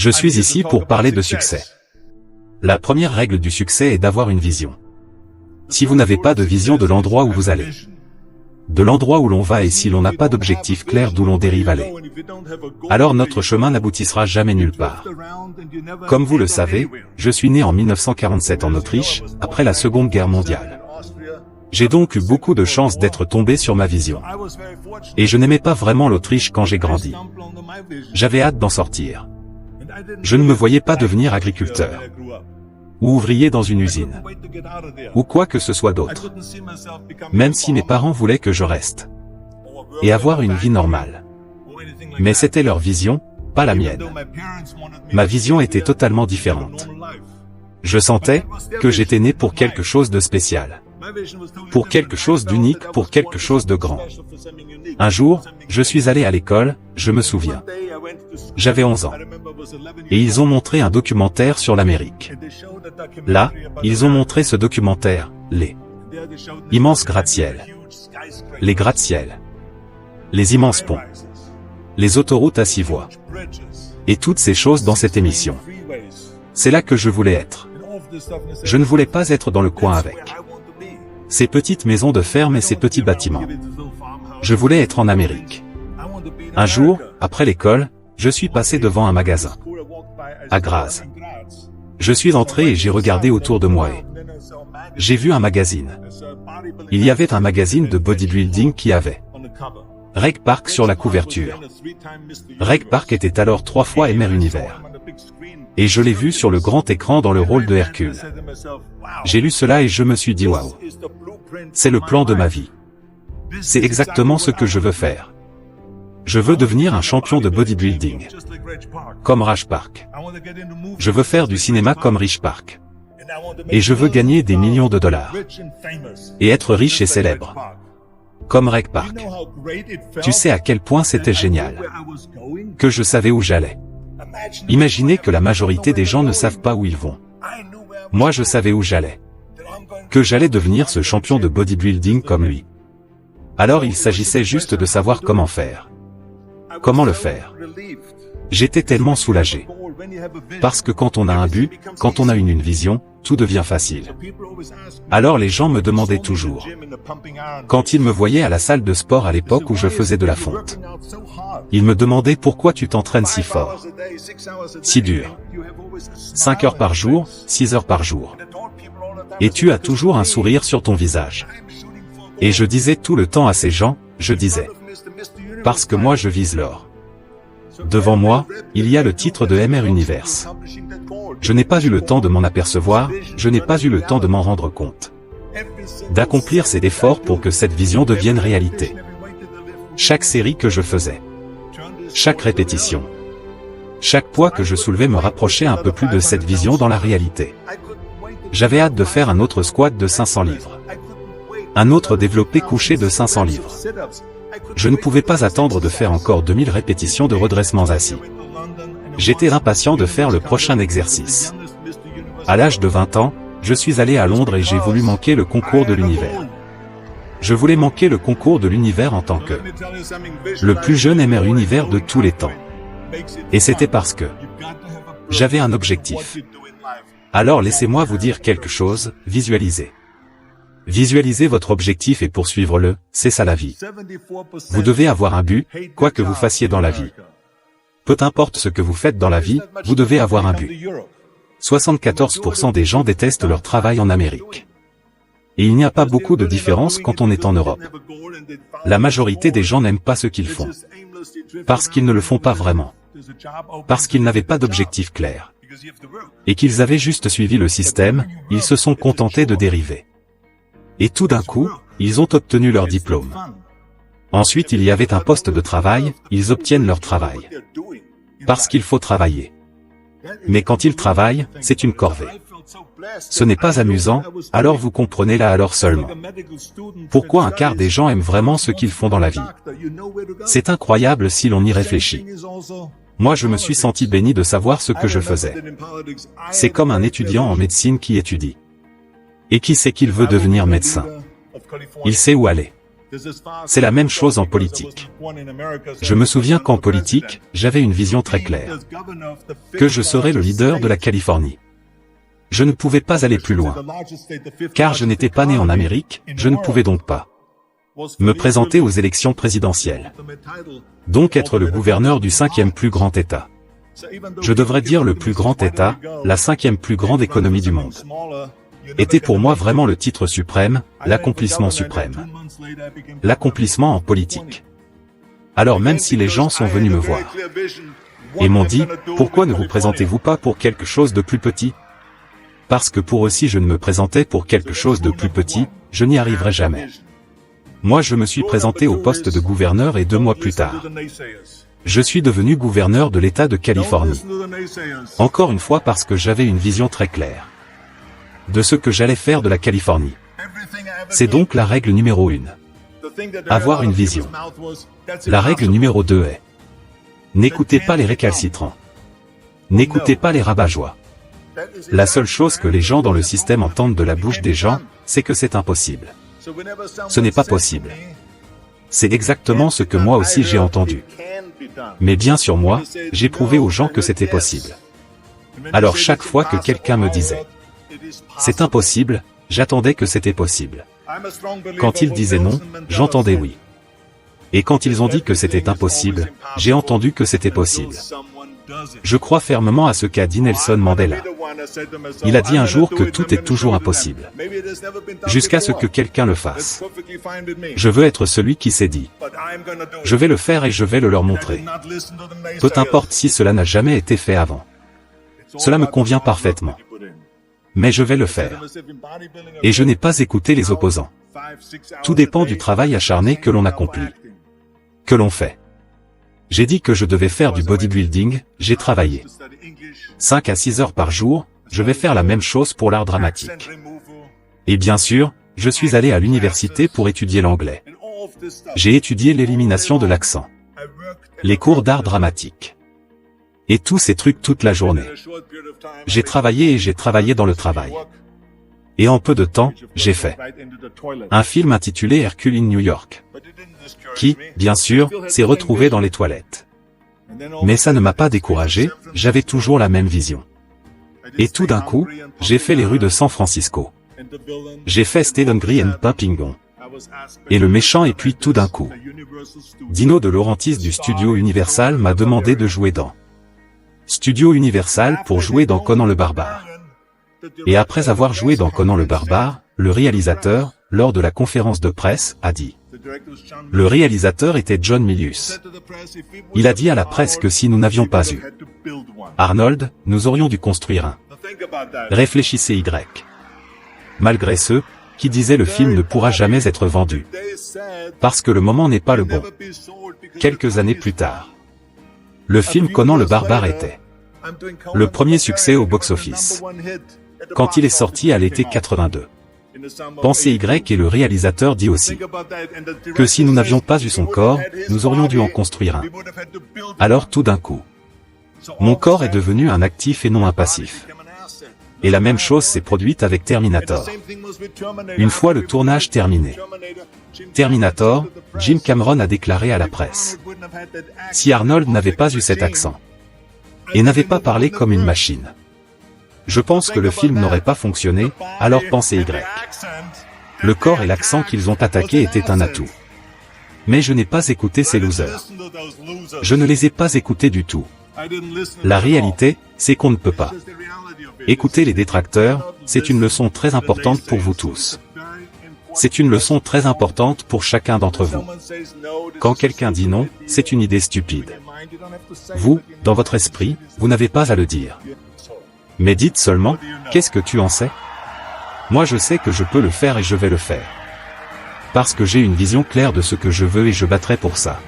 Je suis ici pour parler de succès. La première règle du succès est d'avoir une vision. Si vous n'avez pas de vision de l'endroit où vous allez, de l'endroit où l'on va et si l'on n'a pas d'objectif clair d'où l'on dérive aller, alors notre chemin n'aboutira jamais nulle part. Comme vous le savez, je suis né en 1947 en Autriche, après la Seconde Guerre mondiale. J'ai donc eu beaucoup de chance d'être tombé sur ma vision. Et je n'aimais pas vraiment l'Autriche quand j'ai grandi. J'avais hâte d'en sortir. Je ne me voyais pas devenir agriculteur, ou ouvrier dans une usine, ou quoi que ce soit d'autre. Même si mes parents voulaient que je reste, et avoir une vie normale. Mais c'était leur vision, pas la mienne. Ma vision était totalement différente. Je sentais que j'étais né pour quelque chose de spécial. Pour quelque chose d'unique, pour quelque chose de grand. Un jour, je suis allé à l'école, je me souviens. J'avais 11 ans. Et ils ont montré un documentaire sur l'Amérique. Là, ils ont montré ce documentaire, les immenses gratte-ciels. Les gratte-ciels. Les immenses ponts. Les autoroutes à 6 voies. Et toutes ces choses dans cette émission. C'est là que je voulais être. Je ne voulais pas être dans le coin avec ces petites maisons de ferme et ces petits bâtiments. Je voulais être en Amérique. Un jour, après l'école, je suis passé devant un magasin. À Graz. Je suis entré et j'ai regardé autour de moi et j'ai vu un magazine. Il y avait un magazine de bodybuilding qui avait Reg Park sur la couverture. Reg Park était alors 3 fois Mr Univers. Et je l'ai vu sur le grand écran dans le rôle de Hercule. J'ai lu cela et je me suis dit waouh. C'est le plan de ma vie. C'est exactement ce que je veux faire. Je veux devenir un champion de bodybuilding. Comme Raj Park. Je veux faire du cinéma comme Rich Park. Et je veux gagner des millions de dollars. Et être riche et célèbre. Comme Reg Park. Tu sais à quel point c'était génial. Que je savais où j'allais. Imaginez que la majorité des gens ne savent pas où ils vont. Moi je savais où j'allais. Que j'allais devenir ce champion de bodybuilding comme lui. Alors il s'agissait juste de savoir comment faire. Comment le faire. J'étais tellement soulagé. Parce que quand on a un but, quand on a une vision, tout devient facile. Alors les gens me demandaient toujours. Quand ils me voyaient à la salle de sport à l'époque où je faisais de la fonte. Ils me demandaient pourquoi tu t'entraînes si fort. Si dur. 5 heures par jour, 6 heures par jour. Et tu as toujours un sourire sur ton visage. Et je disais tout le temps à ces gens, je disais. Parce que moi je vise l'or. Devant moi, il y a le titre de Mr Univers. Je n'ai pas eu le temps de m'en apercevoir, je n'ai pas eu le temps de m'en rendre compte. D'accomplir cet effort pour que cette vision devienne réalité. Chaque série que je faisais. Chaque répétition. Chaque poids que je soulevais me rapprochait un peu plus de cette vision dans la réalité. J'avais hâte de faire un autre squat de 500 livres. Un autre développé couché de 500 livres. Je ne pouvais pas attendre de faire encore 2000 répétitions de redressements assis. J'étais impatient de faire le prochain exercice. À l'âge de 20 ans, je suis allé à Londres et j'ai voulu manquer le concours de l'univers. Je voulais manquer le concours de l'univers en tant que le plus jeune Mr Univers de tous les temps. Et c'était parce que j'avais un objectif. Alors laissez-moi vous dire quelque chose, visualisez. Visualisez votre objectif et poursuivre-le, c'est ça la vie. Vous devez avoir un but, quoi que vous fassiez dans la vie. Peu importe ce que vous faites dans la vie, vous devez avoir un but. 74% des gens détestent leur travail en Amérique. Et il n'y a pas beaucoup de différence quand on est en Europe. La majorité des gens n'aiment pas ce qu'ils font. Parce qu'ils ne le font pas vraiment. Parce qu'ils n'avaient pas d'objectif clair. Et qu'ils avaient juste suivi le système, ils se sont contentés de dériver. Et tout d'un coup, ils ont obtenu leur diplôme. Ensuite il y avait un poste de travail, ils obtiennent leur travail. Parce qu'il faut travailler. Mais quand ils travaillent, c'est une corvée. Ce n'est pas amusant, alors vous comprenez là alors seulement. Pourquoi un quart des gens aiment vraiment ce qu'ils font dans la vie. C'est incroyable si l'on y réfléchit. Moi je me suis senti béni de savoir ce que je faisais. C'est comme un étudiant en médecine qui étudie. Et qui sait qu'il veut devenir médecin. Il sait où aller. C'est la même chose en politique. Je me souviens qu'en politique, j'avais une vision très claire. Que je serais le leader de la Californie. Je ne pouvais pas aller plus loin. Car je n'étais pas né en Amérique, je ne pouvais donc pas me présenter aux élections présidentielles. Donc être le gouverneur du 5e plus grand État. Je devrais dire le plus grand État, la 5e plus grande économie du monde. Était pour moi vraiment le titre suprême, l'accomplissement suprême. L'accomplissement en politique. Alors même si les gens sont venus me voir et m'ont dit, pourquoi ne vous présentez-vous pas pour quelque chose de plus petit? Parce que pour eux si je ne me présentais pour quelque chose de plus petit, je n'y arriverais jamais. Moi je me suis présenté au poste de gouverneur et 2 mois plus tard, je suis devenu gouverneur de l'État de Californie. Encore une fois parce que j'avais une vision très claire de ce que j'allais faire de la Californie. C'est donc la règle numéro 1. Avoir une vision. La règle numéro 2 est: n'écoutez pas les récalcitrants. N'écoutez pas les rabat-joie. La seule chose que les gens dans le système entendent de la bouche des gens, c'est que c'est impossible. Ce n'est pas possible. C'est exactement ce que moi aussi j'ai entendu. Mais bien sûr moi, j'ai prouvé aux gens que c'était possible. Alors chaque fois que quelqu'un me disait « c'est impossible », j'attendais que c'était possible. Quand ils disaient non, j'entendais oui. Et quand ils ont dit que c'était impossible, j'ai entendu que c'était possible. Je crois fermement à ce qu'a dit Nelson Mandela. Il a dit un jour que tout est toujours impossible. Jusqu'à ce que quelqu'un le fasse. Je veux être celui qui s'est dit. Je vais le faire et je vais le leur montrer. Peu importe si cela n'a jamais été fait avant. Cela me convient parfaitement. Mais je vais le faire. Et je n'ai pas écouté les opposants. Tout dépend du travail acharné que l'on accomplit. Que l'on fait. J'ai dit que je devais faire du bodybuilding, j'ai travaillé 5 à 6 heures par jour, je vais faire la même chose pour l'art dramatique. Et bien sûr, je suis allé à l'université pour étudier l'anglais. J'ai étudié l'élimination de l'accent. Les cours d'art dramatique. Et tous ces trucs toute la journée. J'ai travaillé et j'ai travaillé dans le travail. Et en peu de temps, j'ai fait un film intitulé Hercule in New York. Qui, bien sûr, s'est retrouvé dans les toilettes. Mais ça ne m'a pas découragé, j'avais toujours la même vision. Et tout d'un coup, j'ai fait les rues de San Francisco. J'ai fait Stephen Green Papingon. Et le méchant et puis tout d'un coup. Dino De Laurentiis du studio Universal m'a demandé de jouer dans Studio Universal pour jouer dans Conan le Barbare. Et après avoir joué dans Conan le Barbare, le réalisateur, lors de la conférence de presse, a dit. Le réalisateur était John Milius. Il a dit à la presse que si nous n'avions pas eu Arnold, nous aurions dû construire un. Réfléchissez Y. Malgré ceux qui disaient le film ne pourra jamais être vendu. Parce que le moment n'est pas le bon. Quelques années plus tard. Le film Conan le Barbare était le premier succès au box-office. Quand il est sorti à l'été 82. Pensez Y et le réalisateur dit aussi que si nous n'avions pas eu son corps, nous aurions dû en construire un. Alors tout d'un coup, mon corps est devenu un actif et non un passif. Et la même chose s'est produite avec Terminator. Une fois le tournage terminé. Terminator, Jim Cameron a déclaré à la presse. Si Arnold n'avait pas eu cet accent, et n'avait pas parlé comme une machine, je pense que le film n'aurait pas fonctionné, alors pensez Y. Le corps et l'accent qu'ils ont attaqué étaient un atout. Mais je n'ai pas écouté ces losers. Je ne les ai pas écoutés du tout. La réalité, c'est qu'on ne peut pas. Écouter les détracteurs, c'est une leçon très importante pour vous tous. C'est une leçon très importante pour chacun d'entre vous. Quand quelqu'un dit non, c'est une idée stupide. Vous, dans votre esprit, vous n'avez pas à le dire. Mais dites seulement, qu'est-ce que tu en sais? Moi je sais que je peux le faire et je vais le faire. Parce que j'ai une vision claire de ce que je veux et je battrai pour ça.